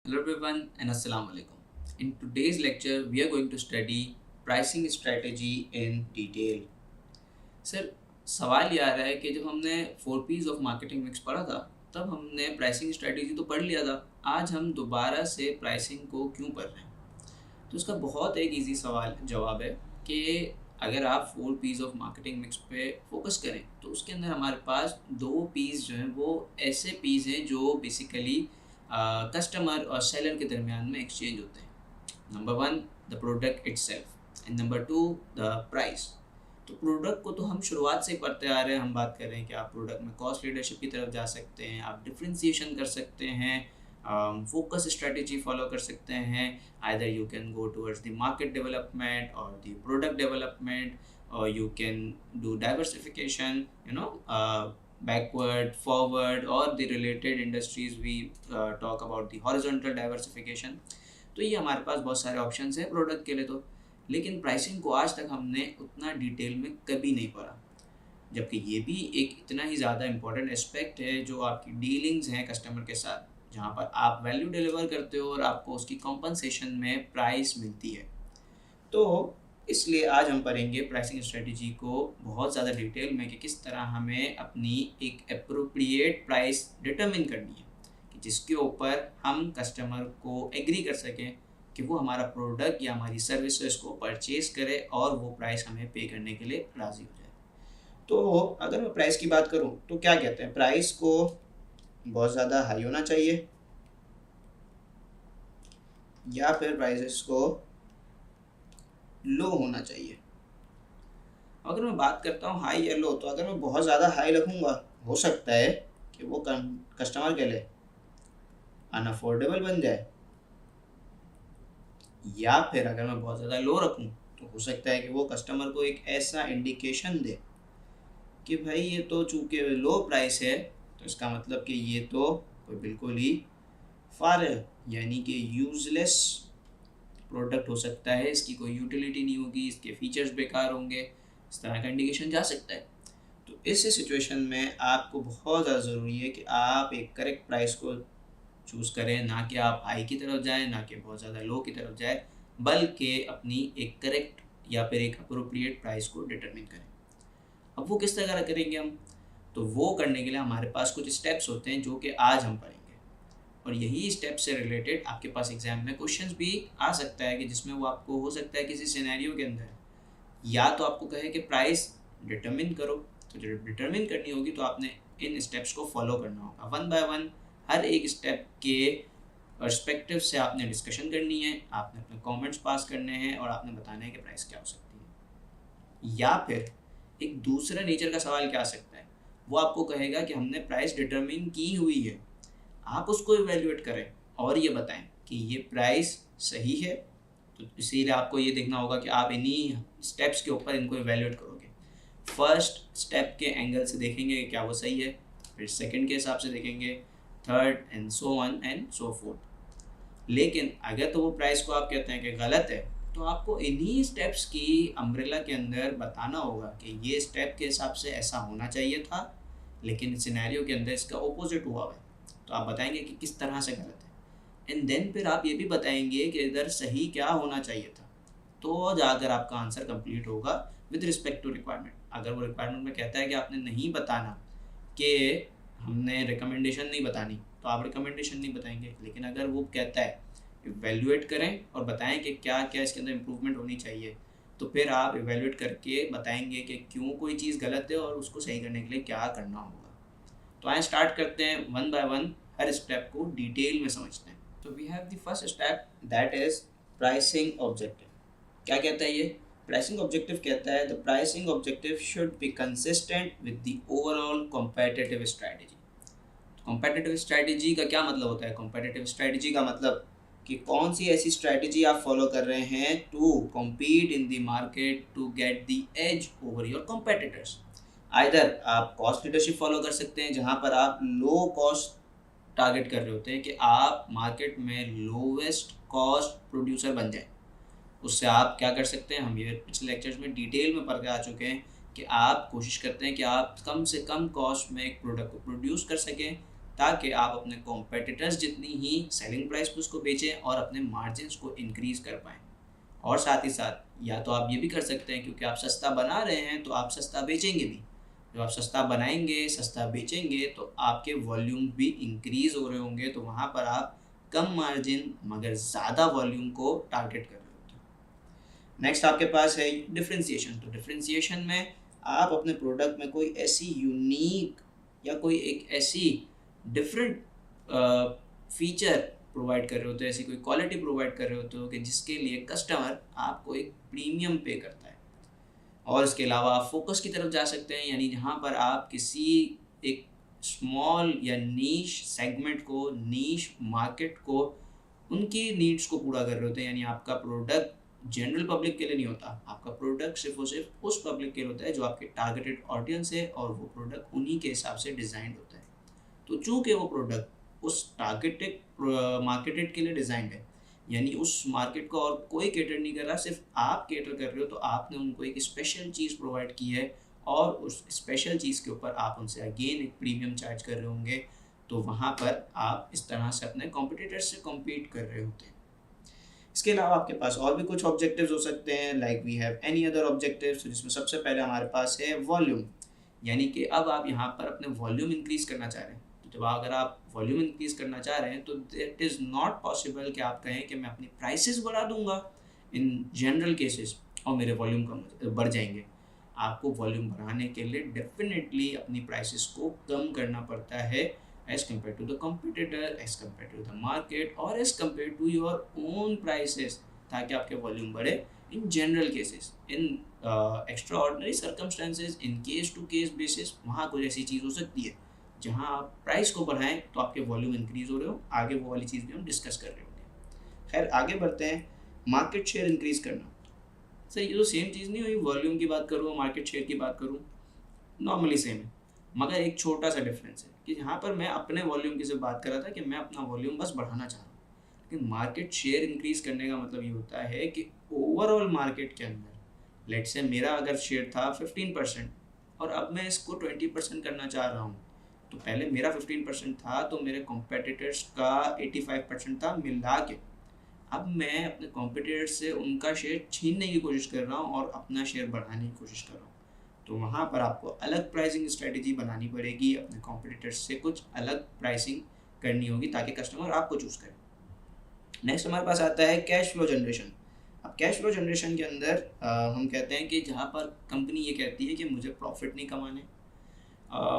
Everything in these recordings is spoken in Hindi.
Hello everyone and Assalamu alaikum. In today's lecture, we are going to study pricing strategy in detail. Sir सवाल ये आ रहा है कि जब हमने 4 P's ऑफ मार्केटिंग मिक्स पढ़ा था तब हमने प्राइसिंग स्ट्रेटेजी तो पढ़ लिया था। आज हम दोबारा से प्राइसिंग को क्यों पढ़ रहे हैं? तो इसका बहुत एक इजी सवाल जवाब है कि अगर आप 4 P's ऑफ मार्केटिंग मिक्स पे फोकस करें तो उसके अंदर हमारे पास 2 P's जो हैं वो ऐसे P's हैं जो बेसिकली कस्टमर और सेलर के दरमियान में एक्सचेंज होते हैं। Number 1 the product itself and number 2 the price. तो प्रोडक्ट को तो हम शुरुआत से ही पढ़ते आ रहे हैं। हम बात कर रहे हैं कि आप प्रोडक्ट में कॉस्ट लीडरशिप की तरफ जा सकते हैं, आप डिफ्रेंसिएशन कर सकते हैं, फोकस स्ट्रेटजी फॉलो कर सकते हैं। Either you can go towards the market development और द प्रोडक्ट डेवलपमेंट, और you can do diversification, backward, forward, or the related industries we talk about the horizontal diversification। तो ये हमारे पास बहुत सारे ऑप्शंस हैं प्रोडक्ट के लिए तो, लेकिन प्राइसिंग को आज तक हमने उतना डिटेल में कभी नहीं पढ़ा, जबकि ये भी एक इतना ही ज़्यादा इम्पोर्टेंट एस्पेक्ट है जो आपकी डीलिंग्स हैं कस्टमर के साथ, जहाँ पर आप वैल्यू डिलीवर करते हो और आपको उसकी कॉम्पनसेशन में प्राइस मिलती है। तो इसलिए आज हम पढ़ेंगे प्राइसिंग स्ट्रेटजी को बहुत ज़्यादा डिटेल में कि किस तरह हमें अपनी एक अप्रोप्रिएट प्राइस डिटरमिन करनी है कि जिसके ऊपर हम कस्टमर को एग्री कर सकें कि वो हमारा प्रोडक्ट या हमारी सर्विसेज को परचेज करे और वो प्राइस हमें पे करने के लिए राज़ी हो जाए। तो अगर मैं प्राइस की बात करूं तो क्या कहते हैं, प्राइस को बहुत ज़्यादा हाई होना चाहिए या फिर प्राइसेस को लो होना चाहिए? अगर मैं बात करता हूँ हाई या लो, तो अगर मैं बहुत ज़्यादा हाई रखूँगा हो सकता है कि वो कस्टमर के लिए अनअफोर्डेबल बन जाए, या फिर अगर मैं बहुत ज़्यादा लो रखूँ तो हो सकता है कि वो कस्टमर को एक ऐसा इंडिकेशन दे कि भाई ये तो चूँकि लो प्राइस है तो इसका मतलब कि ये तो कोई बिल्कुल ही फारिग यानी कि यूज़लेस प्रोडक्ट हो सकता है, इसकी कोई यूटिलिटी नहीं होगी, इसके फीचर्स बेकार होंगे, इस तरह का इंडिकेशन जा सकता है। तो इस सिचुएशन में आपको बहुत ज़्यादा ज़रूरी है कि आप एक करेक्ट प्राइस को चूज़ करें, ना कि आप हाई की तरफ जाएं, ना कि बहुत ज़्यादा लो की तरफ जाएं, बल्कि अपनी एक करेक्ट या फिर एक अप्रोप्रिएट प्राइस को डिटरमिन करें। अब वो किस तरह करेंगे हम? तो वो करने के लिए हमारे पास कुछ स्टेप्स होते हैं जो कि आज हम पढ़ेंगे, और यही स्टेप से रिलेटेड आपके पास एग्जाम में क्वेश्चंस भी आ सकता है कि जिसमें वो आपको हो सकता है किसी सिनेरियो के अंदर या तो आपको कहे कि प्राइस डिटरमिन करो, तो जब डिटरमिन करनी होगी तो आपने इन स्टेप्स को फॉलो करना होगा। वन बाय वन हर एक स्टेप के पर्सपेक्टिव से आपने डिस्कशन करनी है, आपने अपने कमेंट्स पास करने हैं और आपने बताना है कि प्राइस क्या हो सकती है। या फिर एक दूसरा नेचर का सवाल क्या आ सकता है, वो आपको कहेगा कि हमने प्राइस डिटरमिन की हुई है, आप उसको इवेल्युएट करें और ये बताएं कि ये प्राइस सही है। तो इसीलिए आपको ये देखना होगा कि आप इन्हीं स्टेप्स के ऊपर इनको इवेल्युएट करोगे। फर्स्ट स्टेप के एंगल से देखेंगे कि क्या वो सही है, फिर सेकंड के हिसाब से देखेंगे, third and so on and so fourth. लेकिन अगर तो वो प्राइस को आप कहते हैं कि गलत है, तो आपको इन्हीं स्टेप्स की अम्ब्रेला के अंदर बताना होगा कि ये स्टेप के हिसाब से ऐसा होना चाहिए था, लेकिन सिनेरियो के अंदर इसका ऑपोजिट हुआ है। तो आप बताएंगे कि किस तरह से गलत है, एंड देन फिर आप ये भी बताएंगे कि इधर सही क्या होना चाहिए था। तो जाकर आपका आंसर कंप्लीट होगा विद रिस्पेक्ट टू रिक्वायरमेंट। अगर वो रिक्वायरमेंट में कहता है कि आपने नहीं बताना कि हमने रिकमेंडेशन नहीं बतानी, तो आप रिकमेंडेशन नहीं बताएंगे। लेकिन अगर वो कहता है इवेल्युएट करें और बताएं कि क्या क्या इसके अंदर इम्प्रूवमेंट होनी चाहिए, तो फिर आप इवेल्युएट करके बताएंगे कि क्यों कोई चीज़ गलत है और उसको सही करने के लिए क्या करना होगा। तो आए स्टार्ट करते हैं, वन बाय वन हर स्टेप को डिटेल में समझते हैं। तो we have the first step that is pricing objective. क्या कहता है ये? प्राइसिंग ऑब्जेक्टिव कहता है the pricing objective should be consistent with the overall competitive strategy. Competitive strategy का क्या मतलब होता है? कॉम्पिटिटिव स्ट्रैटेजी का मतलब कि कौन सी ऐसी स्ट्रैटेजी आप फॉलो कर रहे हैं to compete in the market to get the edge over your competitors. Either आप कॉस्ट लीडरशिप फॉलो कर सकते हैं, जहाँ पर आप लो कॉस्ट टारगेट कर रहे होते हैं कि आप मार्केट में लोवेस्ट कॉस्ट प्रोड्यूसर बन जाए, उससे आप क्या कर सकते हैं, हम ये पिछले लेक्चर्स में डिटेल में पढ़ के आ चुके हैं कि आप कोशिश करते हैं कि आप कम से कम कॉस्ट में एक प्रोडक्ट को प्रोड्यूस कर सकें, ताकि आप अपने कॉम्पिटिटर्स जितनी ही सेलिंग प्राइस पे उसको बेचें और अपने मार्जिन्स को इंक्रीज कर पाएँ। और साथ ही साथ या तो आप ये भी कर सकते हैं, क्योंकि आप सस्ता बना रहे हैं तो आप सस्ता बेचेंगे भी। जब आप सस्ता बनाएंगे, सस्ता बेचेंगे, तो आपके वॉल्यूम भी इंक्रीज हो रहे होंगे, तो वहाँ पर आप कम मार्जिन मगर ज़्यादा वॉल्यूम को टारगेट कर रहे होते हैं। नेक्स्ट आपके पास है डिफ्रेंसिएशन। तो डिफ्रेंसिएशन में आप अपने प्रोडक्ट में कोई ऐसी यूनिक या कोई एक ऐसी डिफरेंट फीचर प्रोवाइड कर रहे होते हो, ऐसी कोई क्वालिटी प्रोवाइड कर रहे होते हो कि जिसके लिए कस्टमर आपको एक प्रीमियम पे करता है। और इसके अलावा आप फोकस की तरफ जा सकते हैं, यानी जहाँ पर आप किसी एक स्मॉल या नीश सेगमेंट को, नीश मार्केट को, उनकी नीड्स को पूरा कर रहे होते हैं। यानी आपका प्रोडक्ट जनरल पब्लिक के लिए नहीं होता, आपका प्रोडक्ट सिर्फ और सिर्फ उस पब्लिक के लिए होता है जो आपके टारगेटेड ऑडियंस है, और वो प्रोडक्ट उन्हीं के हिसाब से डिज़ाइन होता है। तो चूँकि वो प्रोडक्ट उस टारगेटेड मार्केटेड के लिए डिज़ाइन है, यानी उस मार्केट को और कोई कैटर नहीं कर रहा, सिर्फ आप कैटर कर रहे हो, तो आपने उनको एक स्पेशल चीज़ प्रोवाइड की है और उस स्पेशल चीज़ के ऊपर आप उनसे अगेन एक प्रीमियम चार्ज कर रहे होंगे। तो वहाँ पर आप इस तरह से अपने कॉम्पिटिटर्स से कम्पीट कर रहे होते हैं। इसके अलावा आपके पास और भी कुछ ऑब्जेक्टिव्स हो सकते हैं, like we have any other objectives, जिसमें सबसे पहले हमारे पास है वॉल्यूम। यानी कि अब आप यहाँ पर अपने वॉल्यूम इंक्रीज़ करना चाह रहे हैं। तो जब अगर आप वॉल्यूम इंक्रीज़ करना चाह रहे हैं, तो इट इज़ नॉट पॉसिबल कि आप कहें कि मैं अपनी प्राइसेस बढ़ा दूंगा इन जनरल केसेस और मेरे वॉल्यूम कम बढ़ जाएंगे। आपको वॉल्यूम बढ़ाने के लिए डेफिनेटली अपनी प्राइसेस को कम करना पड़ता है as compare to the competitor, as compare to the market, और as compare to your own prices, ताकि आपके वॉल्यूम बढ़े in general cases. In extraordinary circumstances, in case to case basis, वहाँ कुछ ऐसी चीज़ हो सकती है जहाँ आप प्राइस को बढ़ाएं तो आपके वॉल्यूम इंक्रीज हो रहे हो। आगे वो वाली चीज़ भी हम डिस्कस कर रहे होंगे। खैर आगे बढ़ते हैं। मार्केट शेयर इंक्रीज करना, सर ये तो सेम चीज़ नहीं हुई, वॉल्यूम की बात करूँ, मार्केट शेयर की बात करूँ, नॉर्मली सेम है, मगर एक छोटा सा डिफरेंस है कि यहाँ पर मैं अपने वॉल्यूम की सिर्फ बात कर रहा था कि मैं अपना वॉल्यूम बस बढ़ाना चाह रहा हूँ, लेकिन मार्केट शेयर इंक्रीज करने का मतलब ये होता है कि ओवरऑल मार्केट के अंदर लेट से मेरा अगर शेयर था 15% और अब मैं इसको 20% करना चाह रहा हूँ, तो पहले मेरा 15% था तो मेरे कॉम्पिटिटर्स का 85% था मिला के। अब मैं अपने कॉम्पिटिटर्स से उनका शेयर छीनने की कोशिश कर रहा हूँ और अपना शेयर बढ़ाने की कोशिश कर रहा हूँ। तो वहाँ पर आपको अलग प्राइसिंग स्ट्रेटजी बनानी पड़ेगी, अपने कॉम्पिटिटर्स से कुछ अलग प्राइसिंग करनी होगी ताकि कस्टमर आपको चूज़ करे। नेक्स्ट हमारे पास आता है कैश फ्लो जनरेशन। अब कैश फ्लो जनरेशन के अंदर हम कहते हैं कि जहाँ पर कंपनी ये कहती है कि मुझे प्रॉफिट नहीं कमाने,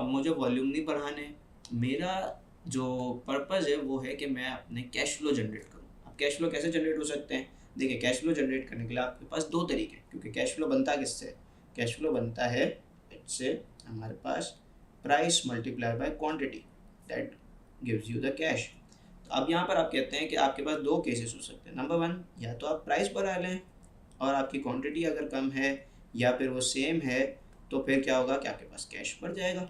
मुझे वॉल्यूम नहीं बढ़ाने, मेरा जो पर्पज़ है वो है कि मैं अपने कैश फ्लो जनरेट करूँ। अब कैश फ्लो कैसे जनरेट हो सकते हैं? देखिए, कैश फ्लो जनरेट करने के लिए आपके पास दो तरीके हैं, क्योंकि कैश फ्लो बनता किससे? कैश फ्लो बनता है इससे हमारे पास price multiply by quantity, that gives you the cash. तो अब यहाँ पर आप कहते हैं कि आपके पास दो केसेस हो सकते हैं। नंबर वन, या तो आप प्राइस बढ़ा लें और आपकी क्वांटिटी अगर कम है या फिर वो सेम है, तो फिर क्या होगा कि आपके पास कैश बढ़ जाएगा।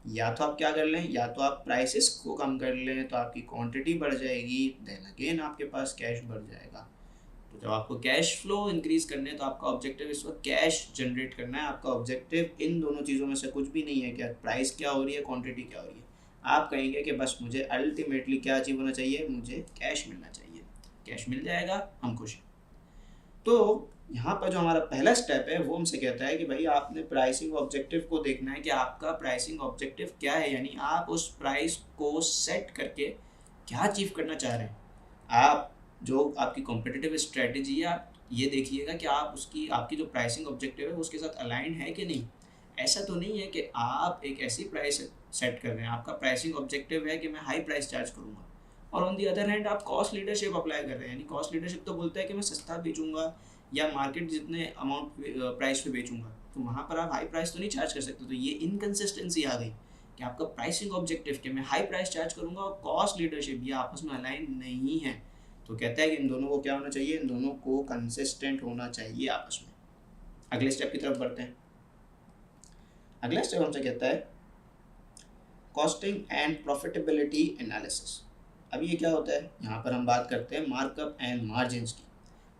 या तो आप क्या कर लें, या तो आप प्राइसेस को कम कर लें तो आपकी क्वांटिटी बढ़ जाएगी, देन अगेन आपके पास कैश बढ़ जाएगा। तो जब आपको कैश फ्लो इंक्रीज करने हैं तो आपका ऑब्जेक्टिव इस वक्त कैश जनरेट करना है। आपका ऑब्जेक्टिव इन दोनों चीज़ों में से कुछ भी नहीं है कि प्राइस क्या हो रही है, क्वांटिटी क्या हो रही है। आप कहेंगे कि बस मुझे अल्टीमेटली क्या अचीव होना चाहिए, मुझे कैश मिलना चाहिए। कैश मिल जाएगा, हम खुश हैं। तो यहाँ पर जो हमारा पहला स्टेप है वो हमसे कहता है कि भाई आपने प्राइसिंग ऑब्जेक्टिव को देखना है कि आपका प्राइसिंग ऑब्जेक्टिव क्या है, यानी आप उस प्राइस को सेट करके क्या अचीव करना चाह रहे हैं। आप जो आपकी कॉम्पिटिटिव स्ट्रेटजी है, आप ये देखिएगा कि आप उसकी आपकी जो प्राइसिंग ऑब्जेक्टिव है उसके साथ अलाइन है कि नहीं। ऐसा तो नहीं है कि आप एक ऐसी प्राइस सेट कर रहे हैं, आपका प्राइसिंग ऑब्जेक्टिव है कि मैं हाई प्राइस चार्ज करूँगा, और ऑन दी अदर हैंड आप कॉस्ट लीडरशिप अप्लाई कर रहे हैं। यानी कॉस्ट लीडरशिप तो बोलता है कि मैं सस्ता बेचूंगा या मार्केट जितने अमाउंट प्राइस पे बेचूंगा, तो वहाँ पर आप हाई प्राइस तो नहीं चार्ज कर सकते। तो ये इनकन्सिस्टेंसी आ गई कि आपका प्राइसिंग ऑब्जेक्टिव कि मैं हाई प्राइस चार्ज करूँगा और कॉस्ट लीडरशिप ये आपस में अलाइन नहीं है। तो कहता है कि इन दोनों को क्या होना चाहिए, इन दोनों को कंसिस्टेंट होना चाहिए आपस में। अगले स्टेप की तरफ बढ़ते हैं। अगला स्टेप हमसे कहता है कॉस्टिंग एंड प्रॉफिटेबिलिटी एनालिसिस। अब ये क्या होता है, यहाँ पर हम बात करते हैं मार्कअप एंड मार्जिन्स की।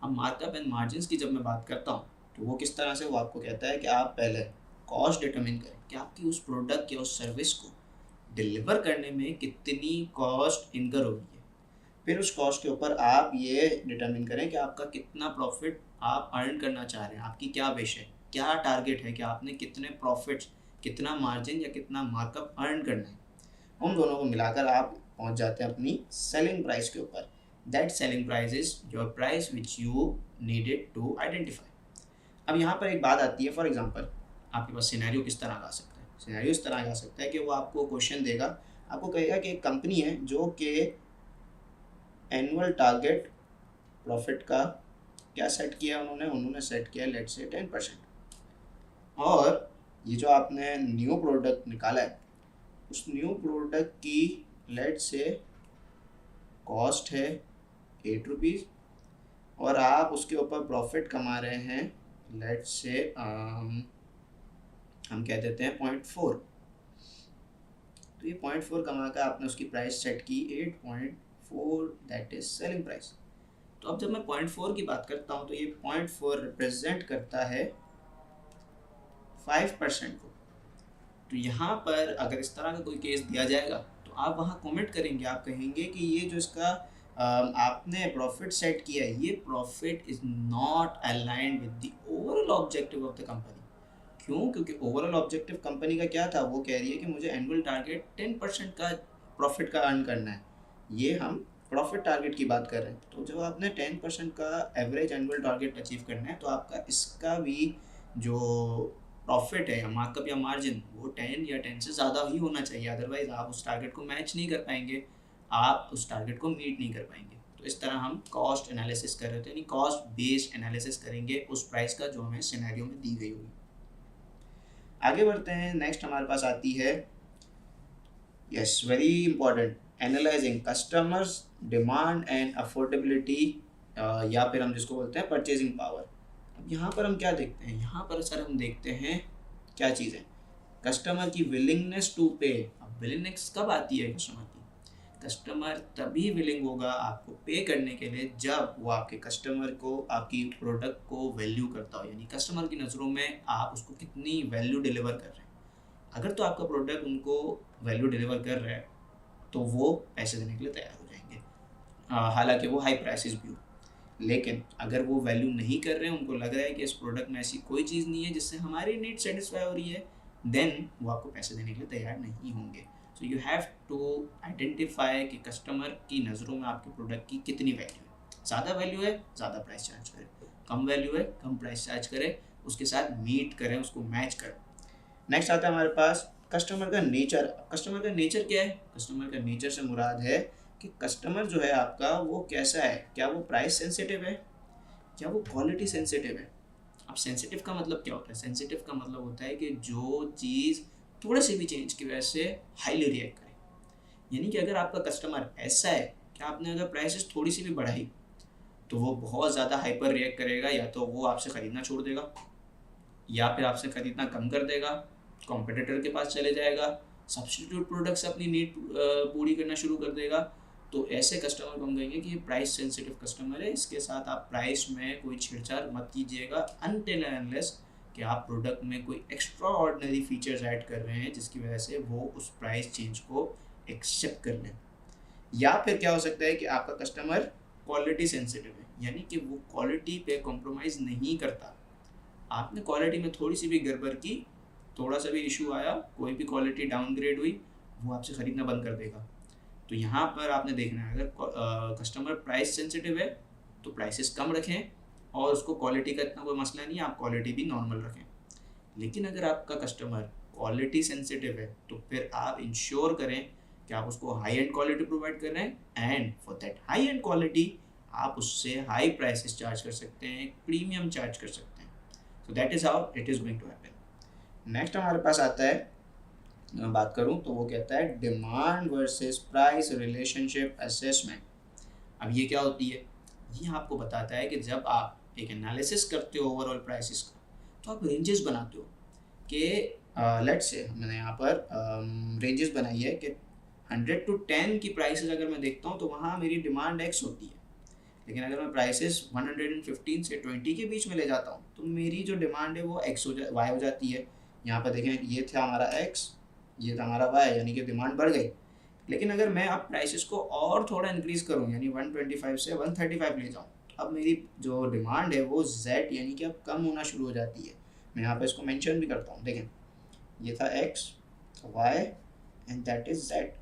अब मार्कअप एंड मार्जिन्स की जब मैं बात करता हूँ तो वो किस तरह से, वो आपको कहता है कि आप पहले कॉस्ट डिटरमिन करें कि आपकी उस प्रोडक्ट या उस सर्विस को डिलीवर करने में कितनी कॉस्ट इनकर होगी है। फिर उस कॉस्ट के ऊपर आप ये डिटरमिन करें कि आपका कितना प्रॉफिट आप अर्न करना चाह रहे हैं, आपकी क्या विश है, क्या टारगेट है कि आपने कितने प्रॉफिट्स, कितना मार्जिन या कितना मार्कअप अर्न करना है। उन दोनों को मिलाकर आप पहुंच जाते हैं अपनी सेलिंग प्राइस के ऊपर। That selling price is your price which you needed to identify. अब यहाँ पर एक बात आती है, फॉर एग्जांपल आपके पास सिनेरियो किस तरह आ सकता है। सिनेरियो इस तरह आ सकता है कि वो आपको क्वेश्चन देगा, आपको कहेगा कि एक कंपनी है जो कि एनुअल टारगेट प्रॉफिट का क्या सेट किया उन्होंने सेट किया लेट्स से 10%। और ये जो आपने न्यू प्रोडक्ट निकाला है, उस न्यू प्रोडक्ट की लेट्स से कॉस्ट है 8 रुपीज़ और आप उसके ऊपर प्रॉफिट कमा रहे हैं लेट्स से हम कह देते हैं 0.4। तो ये 0.4 कमा कर आपने उसकी प्राइस सेट की 8.4, दैट इज सेलिंग प्राइस। तो अब जब मैं 0.4 की बात करता हूँ तो ये 0.4 रिप्रेजेंट करता है 5% को। तो यहाँ पर अगर इस तरह का कोई केस दिया जाएगा तो आप वहाँ कमेंट करेंगे, आप कहेंगे कि ये जो इसका आपने प्रॉफिट सेट किया है, ये profit is not aligned with the overall objective of the company. क्यों? क्योंकि ओवरऑल ऑब्जेक्टिव कंपनी का क्या था, वो कह रही है कि मुझे एनुअल टारगेट 10% का प्रॉफिट का अर्न करना है। ये हम प्रॉफिट टारगेट की बात कर रहे हैं। तो जब आपने 10% का एवरेज एनुअल टारगेट अचीव करना है तो आपका इसका भी जो प्रॉफिट है या मार्कअप या मार्जिन वो 10 या 10 से ज़्यादा ही होना चाहिए, अदरवाइज आप उस टारगेट को मैच नहीं कर पाएंगे, आप उस टारगेट को मीट नहीं कर पाएंगे। तो इस तरह हम कॉस्ट एनालिसिस कर रहे थे, यानी कॉस्ट बेस्ड एनालिसिस करेंगे उस प्राइस का जो हमें सिनेरियो में दी गई होगी। आगे बढ़ते हैं, नेक्स्ट हमारे पास आती है yes very important, analysing customers demand and affordability, या फिर हम जिसको बोलते हैं परचेजिंग पावर। अब यहाँ पर हम क्या देखते हैं, यहाँ पर सर हम देखते हैं क्या चीज़ है, कस्टमर की विलिंगनेस टू पे। अब विलिंगनेस कब आती है कस्टमर की, कस्टमर तभी विलिंग होगा आपको पे करने के लिए जब वो आपके कस्टमर को, आपकी प्रोडक्ट को वैल्यू करता हो, यानी कस्टमर की नज़रों में आप उसको कितनी वैल्यू डिलीवर कर रहे हैं। अगर तो आपका प्रोडक्ट उनको वैल्यू डिलीवर कर रहा है तो वो पैसे देने के लिए तैयार हो जाएंगे, हालांकि वो हाई प्राइसेस भी हो। लेकिन अगर वो वैल्यू नहीं कर रहे हैं, उनको लग रहा है कि इस प्रोडक्ट में ऐसी कोई चीज़ नहीं है जिससे हमारी नीड सेटिस्फाई हो रही है, देन वो आपको पैसे देने के लिए तैयार नहीं होंगे। So you have to identify कि कस्टमर की नज़रों में आपके प्रोडक्ट की कितनी वैल्यू है। ज़्यादा वैल्यू है ज़्यादा प्राइस चार्ज करें, कम वैल्यू है कम प्राइस चार्ज करें, उसके साथ मीट करें, उसको मैच करें। नेक्स्ट आता है हमारे पास कस्टमर का नेचर। कस्टमर का नेचर क्या है, कस्टमर का नेचर से मुराद है कि कस्टमर जो है आपका वो कैसा है, क्या वो प्राइस सेंसिटिव है, क्या वो क्वालिटी सेंसिटिव है। अब सेंसिटिव का मतलब क्या होता है, सेंसिटिव का मतलब होता है कि जो चीज़ थोड़े से भी चेंज की वजह से हाईली रिएक्ट करे। यानी कि अगर आपका कस्टमर ऐसा है कि आपने अगर प्राइसेस थोड़ी सी भी बढ़ाई तो वो बहुत ज़्यादा हाइपर रिएक्ट करेगा, या तो वो आपसे ख़रीदना छोड़ देगा या फिर आपसे ख़रीदना कम कर देगा, कॉम्पिटिटर के पास चले जाएगा, सब्स्टिट्यूट प्रोडक्ट से अपनी नीड पूरी करना शुरू कर देगा। तो ऐसे कस्टमर को हम कहेंगे कि ये प्राइस सेंसिटिव कस्टमर है, इसके साथ आप प्राइस में कोई छेड़छाड़ मत कीजिएगा अनटिल एंड अनलेस कि आप प्रोडक्ट में कोई एक्स्ट्रा ऑर्डिनरी फीचर्स ऐड कर रहे हैं जिसकी वजह से वो उस प्राइस चेंज को एक्सेप्ट कर लें। या फिर क्या हो सकता है कि आपका कस्टमर क्वालिटी सेंसिटिव है, यानी कि वो क्वालिटी पे कॉम्प्रोमाइज़ नहीं करता। आपने क्वालिटी में थोड़ी सी भी गड़बड़ की, थोड़ा सा भी इशू आया, कोई भी क्वालिटी डाउनग्रेड हुई, वो आपसे ख़रीदना बंद कर देगा। तो यहाँ पर आपने देखना है, अगर कस्टमर प्राइस सेंसिटिव है तो प्राइसेस कम रखें, और उसको क्वालिटी का इतना कोई मसला नहीं है, आप क्वालिटी भी नॉर्मल रखें। लेकिन अगर आपका कस्टमर क्वालिटी सेंसिटिव है तो फिर आप इंश्योर करें कि आप उसको हाई एंड क्वालिटी प्रोवाइड कर रहे हैं, and for that high and quality आप उससे हाई प्राइसेस चार्ज कर सकते हैं, प्रीमियम चार्ज कर सकते हैं। So that is how it is going to happen. Next हमारे पास आता है, मैं बात करूं तो वो कहता है demand versus price relationship assessment. अब ये क्या होती है, ये आपको बताता है कि जब आप एक एनालिसिस करते हो ओवरऑल प्राइसेस का, तो आप रेंजेस बनाते हो कि लेट्स से मैंने यहाँ पर रेंजेस बनाई है कि 100 to 10 की प्राइसेस अगर मैं देखता हूँ तो वहाँ मेरी डिमांड एक्स होती है, लेकिन अगर मैं प्राइसेस 115 से 20 के बीच में ले जाता हूँ तो मेरी जो डिमांड है वो वाई हो जाती है। यहाँ पर देखें, ये था हमारा एक्स, ये था हमारा वाई, यानी कि डिमांड बढ़ गई। लेकिन अगर मैं अब प्राइसेस को और थोड़ा इंक्रीज़ करूँ, यानी 125 से 135 ले जाऊँ, तो अब मेरी जो डिमांड है वो जेड यानी कि अब कम होना शुरू हो जाती है। मैं यहाँ पर इसको मेंशन भी करता हूँ, देखें ये था X, Y and that is Z.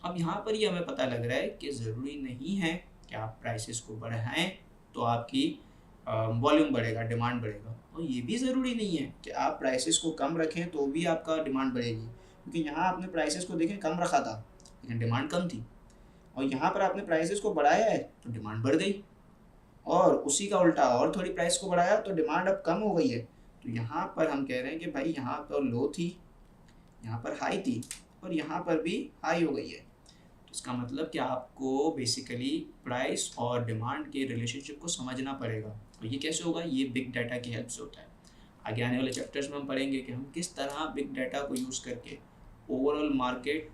अब यहाँ पर ही हमें पता लग रहा है कि ज़रूरी नहीं है कि आप प्राइसेस को बढ़ाएं तो आपकी वॉल्यूम बढ़ेगा, डिमांड बढ़ेगा, और ये भी ज़रूरी नहीं है कि आप प्राइसेस को कम रखें तो भी आपका डिमांड बढ़ेगी, क्योंकि यहाँ आपने प्राइसेस को देखें कम रखा था लेकिन डिमांड कम थी, और यहाँ पर आपने प्राइसेस को बढ़ाया है तो डिमांड बढ़ गई, और उसी का उल्टा और थोड़ी प्राइस को बढ़ाया तो डिमांड अब कम हो गई है। तो यहाँ पर हम कह रहे हैं कि भाई यहाँ पर लो थी, यहाँ पर हाई थी, और यहाँ पर भी हाई हो गई है। तो इसका मतलब कि आपको बेसिकली प्राइस और डिमांड के रिलेशनशिप को समझना पड़ेगा। और ये कैसे होगा? ये बिग डाटा की हेल्प से होता है। आगे आने वाले चैप्टर्स में हम पढ़ेंगे कि हम किस तरह बिग डाटा को यूज़ करके ओवरऑल मार्केट,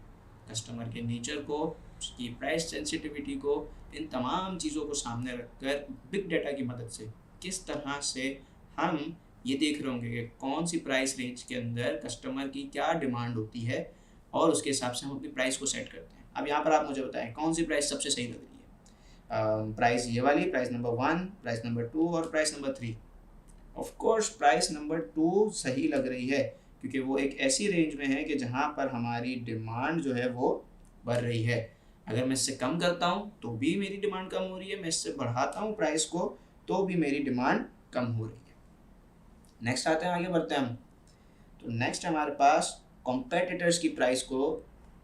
कस्टमर के नेचर को, उसकी प्राइस सेंसिटिविटी को, इन तमाम चीज़ों को सामने रखकर बिग डाटा की मदद से किस तरह से हम ये देख रहे होंगे कि कौन सी प्राइस रेंज के अंदर कस्टमर की क्या डिमांड होती है, और उसके हिसाब से हम अपनी प्राइस को सेट करते हैं। अब यहाँ पर आप मुझे बताएं कौन सी प्राइस सबसे सही लग रही है? प्राइस ये वाली, प्राइस नंबर 1, प्राइस नंबर 2 और price number 3। Of course price number 2 सही लग रही है, क्योंकि वो एक ऐसी रेंज में है कि जहाँ पर हमारी डिमांड जो है वो बढ़ रही है। अगर मैं इससे कम करता हूँ तो भी मेरी डिमांड कम हो रही है, मैं इससे बढ़ाता हूँ प्राइस को तो भी मेरी डिमांड कम हो रही है। नेक्स्ट आते हैं, आगे बढ़ते हैं हम। तो नेक्स्ट हमारे पास कॉम्पेटिटर्स की प्राइस को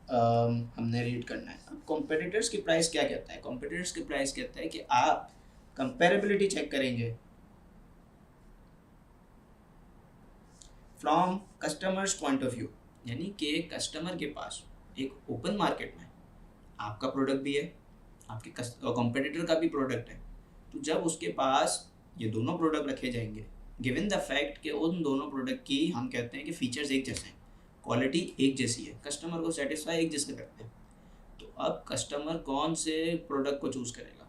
हमने रीड करना है। अब कॉम्पिटिटर्स की प्राइस क्या कहता है? कॉम्पिटिटर्स की प्राइस कहता है कि आप कंपेरेबिलिटी चेक करेंगे from customers point of view, यानी कि कस्टमर के पास एक ओपन मार्केट में आपका प्रोडक्ट भी है, आपके कॉम्पिटिटर का भी प्रोडक्ट है, तो जब उसके पास ये दोनों प्रोडक्ट रखे जाएंगे, गिवन द फैक्ट कि उन दोनों प्रोडक्ट की हम कहते हैं कि फीचर्स एक जैसे हैं, क्वालिटी एक जैसी है, कस्टमर को सेटिस्फाई एक जैसे करते हैं, तो अब कस्टमर कौन से प्रोडक्ट को चूज़ करेगा?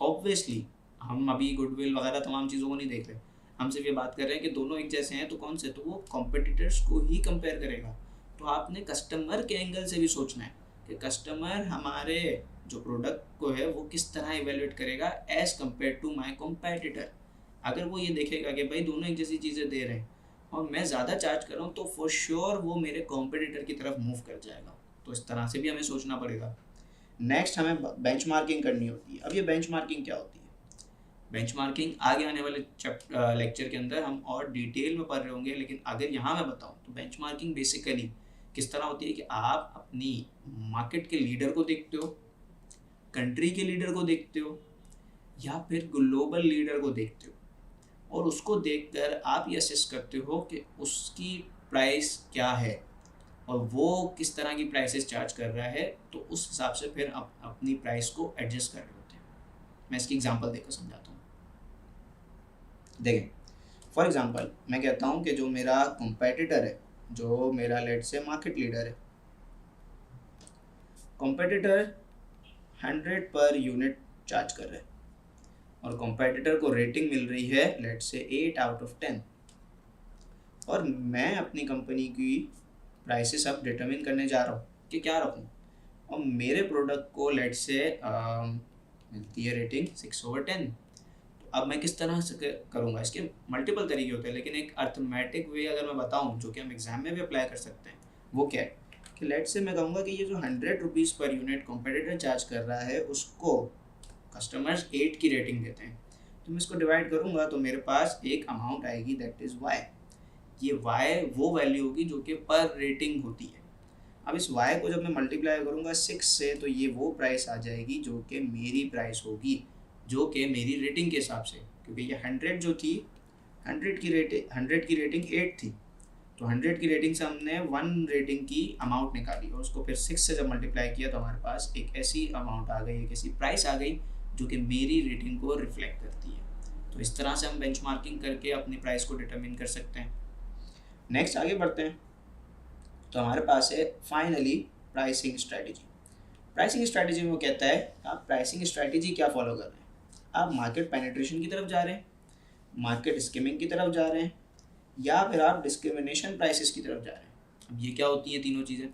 ऑब्वियसली हम अभी गुडविल वगैरह तमाम चीज़ों को नहीं देख रहे, हम सिर्फ ये बात कर रहे हैं कि दोनों एक जैसे हैं तो कौन से, तो वो कॉम्पिटिटर्स को ही कंपेयर करेगा। तो आपने कस्टमर के एंगल से भी सोचना है कि कस्टमर हमारे जो प्रोडक्ट को है वो किस तरह इवेल्युएट करेगा as compare to my competitor. अगर वो ये देखेगा कि भाई दोनों एक जैसी चीज़ें दे रहे हैं और मैं ज़्यादा चार्ज कर रहा हूँ, तो फॉर श्योर वो मेरे कॉम्पिटिटर की तरफ मूव कर जाएगा। तो इस तरह से भी हमें सोचना पड़ेगा। नेक्स्ट हमें बेंचमार्किंग करनी होती है। अब ये बेंचमार्किंग क्या होती है? बेंचमार्किंग आगे आने वाले लेक्चर के अंदर हम और डिटेल में पढ़ रहे होंगे, लेकिन अगर यहाँ मैं बताऊँ तो बेंचमार्किंग बेसिकली किस तरह होती है कि आप अपनी मार्केट के लीडर को देखते हो, कंट्री के लीडर को देखते हो, या फिर ग्लोबल लीडर को देखते हो, और उसको देखकर आप ये असेस करते हो कि उसकी प्राइस क्या है और वो किस तरह की प्राइसेस चार्ज कर रहा है, तो उस हिसाब से फिर आप अपनी प्राइस को एडजस्ट कर रहे होते हैं। मैं इसकी एग्जांपल देकर समझाता हूँ। देखें, फॉर एग्जांपल मैं कहता हूँ कि जो मेरा कॉम्पिटिटर है, जो मेरा लेट से मार्केट लीडर है, कॉम्पिटिटर 100 पर यूनिट चार्ज कर रहा है और कॉम्पिटिटर को रेटिंग मिल रही है लेट से 8 आउट ऑफ 10, और मैं अपनी कंपनी की प्राइसेस अब डिटरमिन करने जा रहा हूँ कि क्या रखूँ, और मेरे प्रोडक्ट को लेट से मिलती है रेटिंग 6/10। तो अब मैं किस तरह से करूँगा? इसके मल्टीपल तरीके होते हैं, लेकिन एक अर्थमेटिक वे अगर मैं बताऊँ जो कि हम एग्जाम में भी अप्लाई कर सकते हैं, वो क्या है कि लेट से मैं कहूँगा कि ये जो 100 rupees per unit competitor charge कर रहा है उसको कस्टमर्स 8 की रेटिंग देते हैं, तो मैं इसको डिवाइड करूँगा तो मेरे पास एक अमाउंट आएगी, दैट इज़ वाई। ये वाई वो वैल्यू होगी जो कि पर रेटिंग होती है। अब इस वाई को जब मैं मल्टीप्लाई करूँगा 6 से, तो ये वो प्राइस आ जाएगी जो कि मेरी प्राइस होगी, जो कि मेरी रेटिंग के हिसाब से, क्योंकि ये 100 जो थी, 100 की रेटिंग 8 थी, तो 100 की रेटिंग से हमने 1 रेटिंग की अमाउंट निकाली और उसको फिर 6 से जब मल्टीप्लाई किया तो हमारे पास एक ऐसी अमाउंट आ गई, एक ऐसी प्राइस आ गई जो कि मेरी रेटिंग को रिफ्लेक्ट करती है। तो इस तरह से हम बेंचमार्किंग करके अपनी प्राइस को डिटरमिन कर सकते हैं। नेक्स्ट आगे बढ़ते हैं। तो हमारे पास है finally pricing strategy. Pricing strategy में वो कहता है आप प्राइसिंग स्ट्रेटजी क्या फॉलो कर रहे हैं। आप मार्केट पेनिट्रेशन की तरफ जा रहे हैं, मार्केट स्किमिंग की तरफ जा रहे हैं, या फिर आप डिस्क्रिमिनेशन प्राइसेस की तरफ जा रहे हैं। अब ये क्या होती हैं तीनों चीज़ें?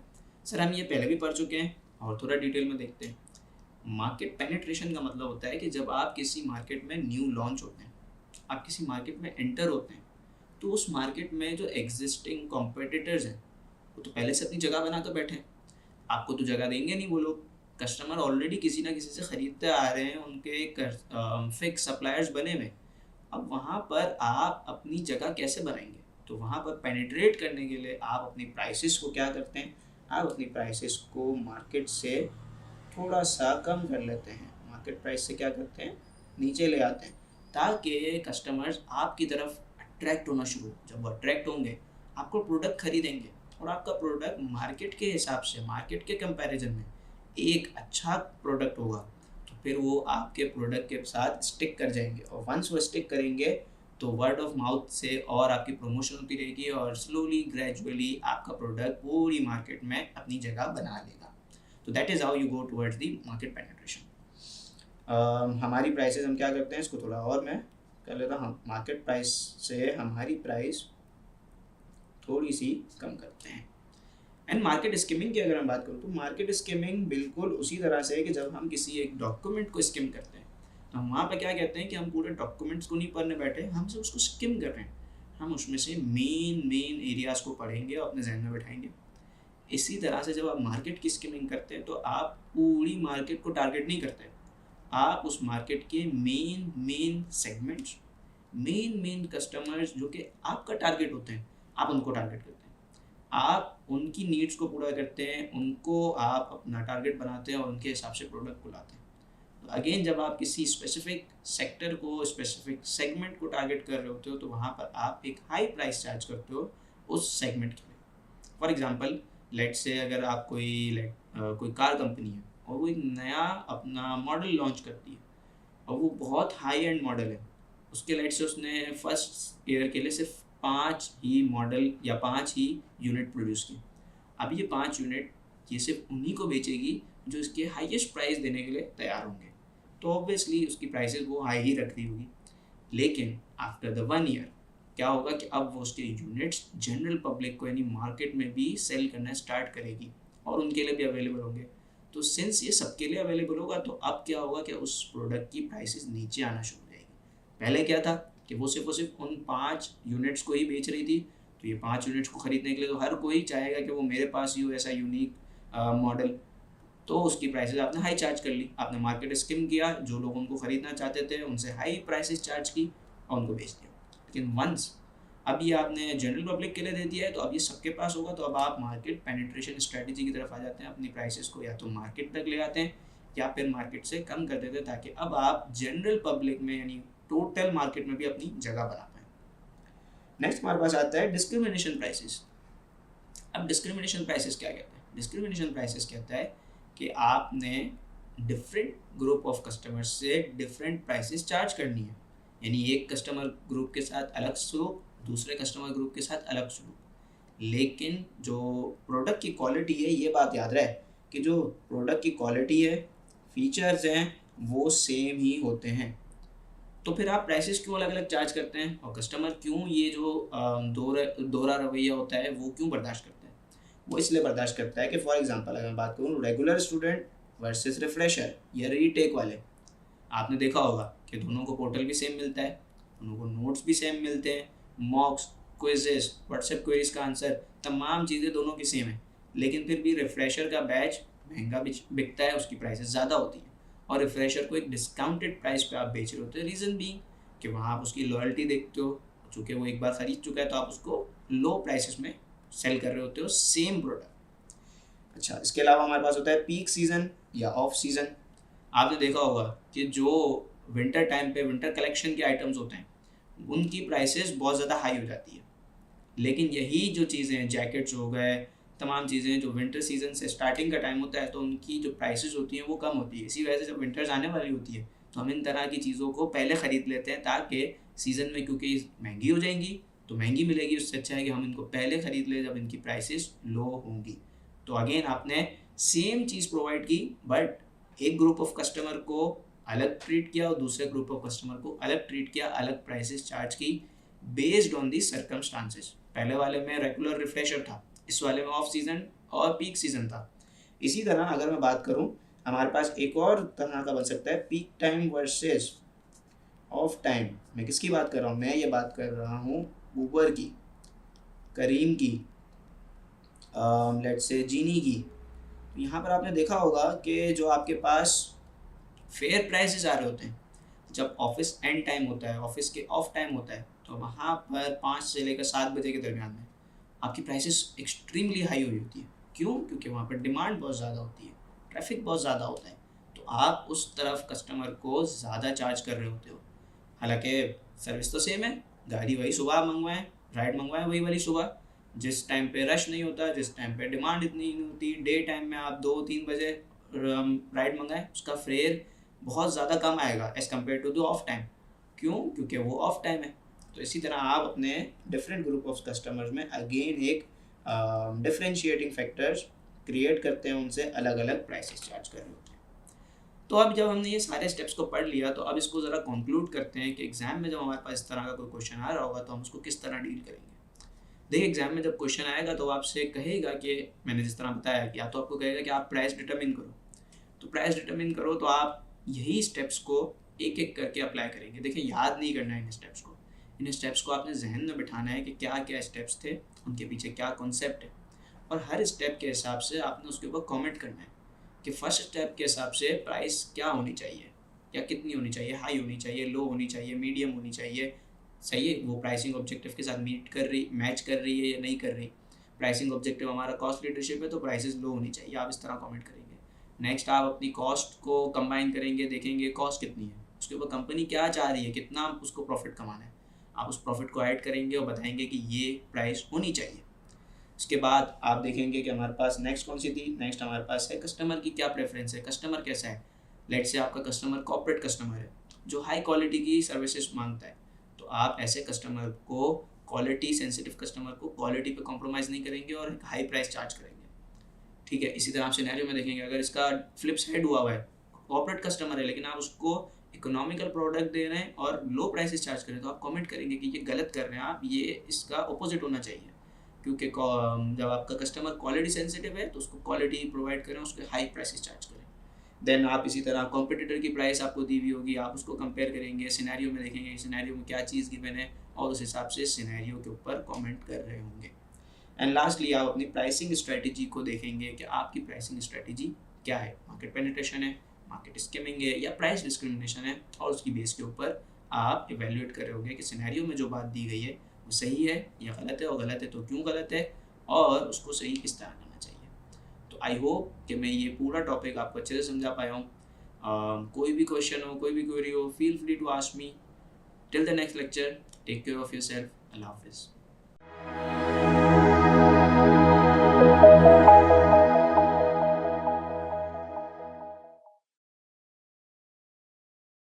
सर हम ये पहले भी पढ़ चुके हैं और थोड़ा डिटेल में देखते हैं। मार्केट पेनिट्रेशन का मतलब होता है कि जब आप किसी मार्केट में न्यू लॉन्च होते हैं, आप किसी मार्केट में एंटर होते हैं, तो उस मार्केट में जो एग्जिस्टिंग कॉम्पिटिटर्स हैं वो तो पहले से अपनी जगह बना कर बैठे हैं, आपको तो जगह देंगे नहीं वो लोग। कस्टमर ऑलरेडी किसी ना किसी से ख़रीदते आ रहे हैं, उनके फिक्स सप्लायर्स बने हुए। अब वहाँ पर आप अपनी जगह कैसे बनाएंगे? तो वहाँ पर पेनिट्रेट करने के लिए आप अपनी प्राइसेस को क्या करते हैं, आप अपनी प्राइसेस को मार्केट से थोड़ा सा कम कर लेते हैं, मार्केट प्राइस से क्या करते हैं, नीचे ले आते हैं, ताकि कस्टमर्स आपकी तरफ अट्रैक्ट होना शुरू। जब वो अट्रैक्ट होंगे आपको प्रोडक्ट खरीदेंगे और आपका प्रोडक्ट मार्केट के हिसाब से, मार्केट के कंपैरिजन में एक अच्छा प्रोडक्ट होगा, तो फिर वो आपके प्रोडक्ट के साथ स्टिक कर जाएंगे। और वंस वो स्टिक करेंगे तो वर्ड ऑफ माउथ से और आपकी प्रमोशन होती रहेगी और स्लोली ग्रेजुअली आपका प्रोडक्ट पूरी मार्केट में अपनी जगह बना लेगा। तो that is how you go towards the market penetration. हमारी प्राइसेस हम क्या करते हैं, इसको थोड़ा और मैं कर लेता हूँ। हम मार्केट प्राइस से हमारी प्राइस थोड़ी सी कम करते हैं। एंड मार्केट स्किमिंग की अगर हम बात करूँ तो मार्केट स्किमिंग बिल्कुल उसी तरह से है कि जब हम किसी एक डॉक्यूमेंट को स्किम करते हैं तो हम वहाँ पे क्या कहते हैं कि हम पूरे डॉक्यूमेंट्स को नहीं पढ़ने बैठे, हम सिर्फ उसको स्किम कर रहे हैं। हम उसमें से मेन एरियाज़ को पढ़ेंगे और अपने जहन में बैठाएंगे। इसी तरह से जब आप मार्केट की स्किमिंग करते हैं तो आप पूरी मार्केट को टारगेट नहीं करते, आप उस मार्केट के मेन सेगमेंट्स, मेन कस्टमर्स जो कि आपका टारगेट होते हैं, आप उनको टारगेट करते हैं। आप उनकी नीड्स को पूरा करते हैं, उनको आप अपना टारगेट बनाते हैं और उनके हिसाब से प्रोडक्ट को लाते हैं। तो अगेन जब आप किसी स्पेसिफिक सेक्टर को, स्पेसिफिक सेगमेंट को टारगेट कर रहे होते हो तो वहाँ पर आप एक हाई प्राइस चार्ज करते हो उस सेगमेंट के लिए। फॉर एग्जांपल लेट से अगर आप कोई कार कंपनी है और वो एक नया अपना मॉडल लॉन्च करती है और वो बहुत हाई एंड मॉडल है, उसके लेट से उसने फर्स्ट ईयर के लिए सिर्फ 5 ही मॉडल या 5 ही यूनिट प्रोड्यूस किए। अब ये 5 यूनिट ये सिर्फ उन्हीं को बेचेगी जो इसके हाईएस्ट प्राइस देने के लिए तैयार होंगे, तो ऑब्वियसली उसकी प्राइसेस वो हाई ही रख रही होगी। लेकिन आफ्टर द 1 ईयर क्या होगा कि अब वो उसके यूनिट्स जनरल पब्लिक को यानी मार्केट में भी सेल करना स्टार्ट करेगी और उनके लिए भी अवेलेबल होंगे। तो सिंस ये सबके लिए अवेलेबल होगा तो अब क्या होगा कि उस प्रोडक्ट की प्राइसेस नीचे आना शुरू हो जाएगी। पहले क्या था कि वो सिर्फ उन 5 यूनिट्स को ही बेच रही थी, तो ये 5 यूनिट्स को ख़रीदने के लिए तो हर कोई चाहेगा कि वो मेरे पास ही हो ऐसा यूनिक मॉडल, तो उसकी प्राइसेस आपने हाई चार्ज कर ली, आपने मार्केट स्किम किया, जो लोग उनको ख़रीदना चाहते थे उनसे हाई प्राइसेस चार्ज की और उनको बेच दिया। लेकिन वंस अब ये आपने जनरल पब्लिक के लिए दे दिया है तो अब ये सबके पास होगा, तो अब आप मार्केट पेनिट्रेशन स्ट्रेटजी की तरफ आ जाते हैं। अपनी प्राइसेस को या तो मार्केट तक ले आते हैं या फिर मार्केट से कम कर देते हैं ताकि अब आप जनरल पब्लिक में यानी टोटल मार्केट में भी अपनी जगह बना पाएँ। नेक्स्ट हमारे पास आता है डिस्क्रिमिनेशन प्राइसेस। अब डिस्क्रिमिनेशन प्राइसेस क्या कहते हैं? डिस्क्रिमिनेशन प्राइसेस कहता है कि आपने डिफरेंट ग्रुप ऑफ कस्टमर्स से डिफरेंट प्राइसेस चार्ज करनी है, यानी एक कस्टमर ग्रुप के साथ अलग सलूक, दूसरे कस्टमर ग्रुप के साथ अलग सलूक। लेकिन जो प्रोडक्ट की क्वालिटी है, ये बात याद रहे कि जो प्रोडक्ट की क्वालिटी है, फीचर्स हैं, वो सेम ही होते हैं। तो फिर आप प्राइसेस क्यों अलग अलग चार्ज करते हैं और कस्टमर क्यों ये जो दोहरा रवैया होता है वो क्यों बर्दाश्त करते हैं? वो इसलिए बर्दाश्त करता है कि फॉर एग्जांपल अगर मैं बात करूँ रेगुलर स्टूडेंट वर्सेस रिफ्रेशर या रीटेक वाले, आपने देखा होगा कि दोनों को पोर्टल भी सेम मिलता है, दोनों को नोट्स भी सेम मिलते हैं, मॉक्स, क्विजेस, व्हाट्सएप क्वेरीज का आंसर, तमाम चीज़ें दोनों की सेम है। लेकिन फिर भी रिफ्रेशर का बैच महंगा बिकता है, उसकी प्राइसेस ज़्यादा होती है, और रिफ्रेशर को एक डिस्काउंटेड प्राइस पे आप बेच रहे होते हैं। रीज़न बीइंग कि वहाँ आप उसकी लॉयल्टी देखते हो, चूँकि वो एक बार ख़रीद चुका है तो आप उसको लो प्राइसेस में सेल कर रहे होते हो सेम प्रोडक्ट। अच्छा, इसके अलावा हमारे पास होता है पीक सीज़न या ऑफ सीज़न। आपने देखा होगा कि जो विंटर टाइम पे विंटर कलेक्शन के आइटम्स होते हैं उनकी प्राइसेस बहुत ज़्यादा हाई हो जाती है। लेकिन यही जो चीज़ें हैं, जैकेट्स हो गए, तमाम चीज़ें जो विंटर सीज़न से स्टार्टिंग का टाइम होता है तो उनकी जो प्राइसेस होती हैं वो कम होती है। इसी वजह से जब विंटर्स आने वाली होती है तो हम इन तरह की चीज़ों को पहले ख़रीद लेते हैं ताकि सीज़न में, क्योंकि महंगी हो जाएंगी तो महंगी मिलेगी, उससे अच्छा है कि हम इनको पहले ख़रीद लें जब इनकी प्राइसेस लो होंगी। तो अगेन आपने सेम चीज़ प्रोवाइड की बट एक ग्रुप ऑफ कस्टमर को अलग ट्रीट किया और दूसरे ग्रुप ऑफ कस्टमर को अलग ट्रीट किया, अलग प्राइसेस चार्ज की बेस्ड ऑन दी सर्कमस्टांसेस। पहले वाले में रेगुलर रिफ्रेशर था, इस वाले में ऑफ सीजन और पीक सीजन था। इसी तरह अगर मैं बात करूं, हमारे पास एक और तरह का बन सकता है peak time versus of time. मैं किसकी बात कर रहा हूँ? मैं ये बात कर रहा हूँ ऊबर की, करीम की, लेट्स से जीनी की। यहाँ पर आपने देखा होगा कि जो आपके पास फेयर प्राइसेस आ रहे होते हैं, जब ऑफिस एंड टाइम होता है, ऑफिस के ऑफ टाइम होता है, तो वहाँ पर 5 से लेकर 7 बजे के दरमियान में आपकी प्राइसेस एक्सट्रीमली हाई हुई होती है। क्यों? क्योंकि वहाँ पर डिमांड बहुत ज़्यादा होती है, ट्रैफिक बहुत ज़्यादा होता है, तो आप उस तरफ कस्टमर को ज़्यादा चार्ज कर रहे होते हो। हालांकि सर्विस तो सेम है, गाड़ी वही सुबह मंगवाएं, राइड मंगवाएं वही वाली सुबह, जिस टाइम पे रश नहीं होता, जिस टाइम पे डिमांड इतनी नहीं होती, डे टाइम में आप 2-3 बजे राइड मंगाएं, उसका फेयर बहुत ज़्यादा कम आएगा as compare to the off time. क्यों? क्योंकि वो ऑफ टाइम है। तो इसी तरह आप अपने डिफरेंट ग्रुप ऑफ कस्टमर्स में अगेन एक डिफरेंशिएटिंग फैक्टर्स क्रिएट करते हैं, उनसे अलग अलग प्राइसेस चार्ज कर रहे होते हैं। तो अब जब हमने ये सारे स्टेप्स को पढ़ लिया, तो अब इसको ज़रा कंक्लूड करते हैं कि एग्ज़ाम में जब हमारे पास इस तरह का कोई क्वेश्चन आ रहा होगा तो हम उसको किस तरह डील करेंगे। देखिए, एग्ज़ाम में जब क्वेश्चन आएगा तो आपसे कहेगा कि मैंने जिस तरह बताया कि या तो आपको कहेगा कि आप प्राइस डिटरमिन करो, तो प्राइस डिटरमिन करो तो आप यही स्टेप्स को एक एक करके अप्लाई करेंगे। देखिए, याद नहीं करना है इन स्टेप्स को, इन स्टेप्स को आपने जहन में बिठाना है कि क्या क्या स्टेप्स थे, उनके पीछे क्या कॉन्सेप्ट है, और हर स्टेप के हिसाब से आपने उसके ऊपर कमेंट करना है कि फर्स्ट स्टेप के हिसाब से प्राइस क्या होनी चाहिए, या कितनी होनी चाहिए, हाई होनी चाहिए, लो होनी चाहिए, मीडियम होनी चाहिए, सही है, वो प्राइसिंग ऑब्जेक्टिव के साथ मैच कर रही है या नहीं कर रही। प्राइसिंग ऑब्जेक्टिव हमारा कॉस्ट लीडरशिप है तो प्राइसेस लो होनी चाहिए, आप इस तरह कमेंट करेंगे। नेक्स्ट आप अपनी कॉस्ट को कंबाइन करेंगे, देखेंगे कॉस्ट कितनी है, उसके ऊपर कंपनी क्या चाह रही है, कितना उसको प्रॉफिट कमाना है, आप उस प्रॉफिट को ऐड करेंगे और बताएंगे कि ये प्राइस होनी चाहिए। उसके बाद आप देखेंगे कि हमारे पास नेक्स्ट कौन सी थी, नेक्स्ट हमारे पास है कस्टमर की क्या प्रेफरेंस है, कस्टमर कैसा है। लेट से आपका कस्टमर कॉर्पोरेट कस्टमर है जो हाई क्वालिटी की सर्विसेज मांगता है, तो आप ऐसे कस्टमर को, क्वालिटी सेंसिटिव कस्टमर को क्वालिटी पे कॉम्प्रोमाइज़ नहीं करेंगे और हाई प्राइस चार्ज करेंगे। ठीक है, इसी तरह आप सिनेरियो में देखेंगे अगर इसका फ्लिप साइड हुआ है, कॉर्पोरेट कस्टमर है लेकिन आप उसको इकोनॉमिकल प्रोडक्ट दे रहे हैं और लो प्राइसेस चार्ज कर रहे हैं, तो आप कमेंट करेंगे कि ये गलत कर रहे हैं आप, ये इसका अपोजिट होना चाहिए। क्योंकि जब आपका कस्टमर क्वालिटी सेंसिटिव है तो उसको क्वालिटी प्रोवाइड करें, उसके हाई प्राइसेस चार्ज करें। देन आप इसी तरह कॉम्पिटिटर की प्राइस आपको दी हुई होगी, आप उसको कंपेयर करेंगे, सिनेरियो में देखेंगे सिनेरियो में क्या चीज़ गिवन है और उस हिसाब से सिनेरियो के ऊपर कमेंट कर रहे होंगे। एंड लास्टली आप अपनी प्राइसिंग स्ट्रेटजी को देखेंगे कि आपकी प्राइसिंग स्ट्रेटजी क्या है, मार्केट पेनिट्रेशन है, मार्केट स्किमिंग है या प्राइस डिस्क्रिमिनेशन है, और उसकी बेस के ऊपर आप इवेल्युएट कर रहे होंगे कि सिनेरियो में जो बात दी गई है वो सही है या गलत है, और गलत है तो क्यों गलत है, और उसको सही किस तरह करना चाहिए। तो आई होप कि मैं ये पूरा टॉपिक आपको अच्छे से समझा पाया हूँ। कोई भी क्वेश्चन हो, कोई भी क्वेरी हो, feel free to ask me. Till the next lecture, take care of yourself. अल्लाह हाफिज़।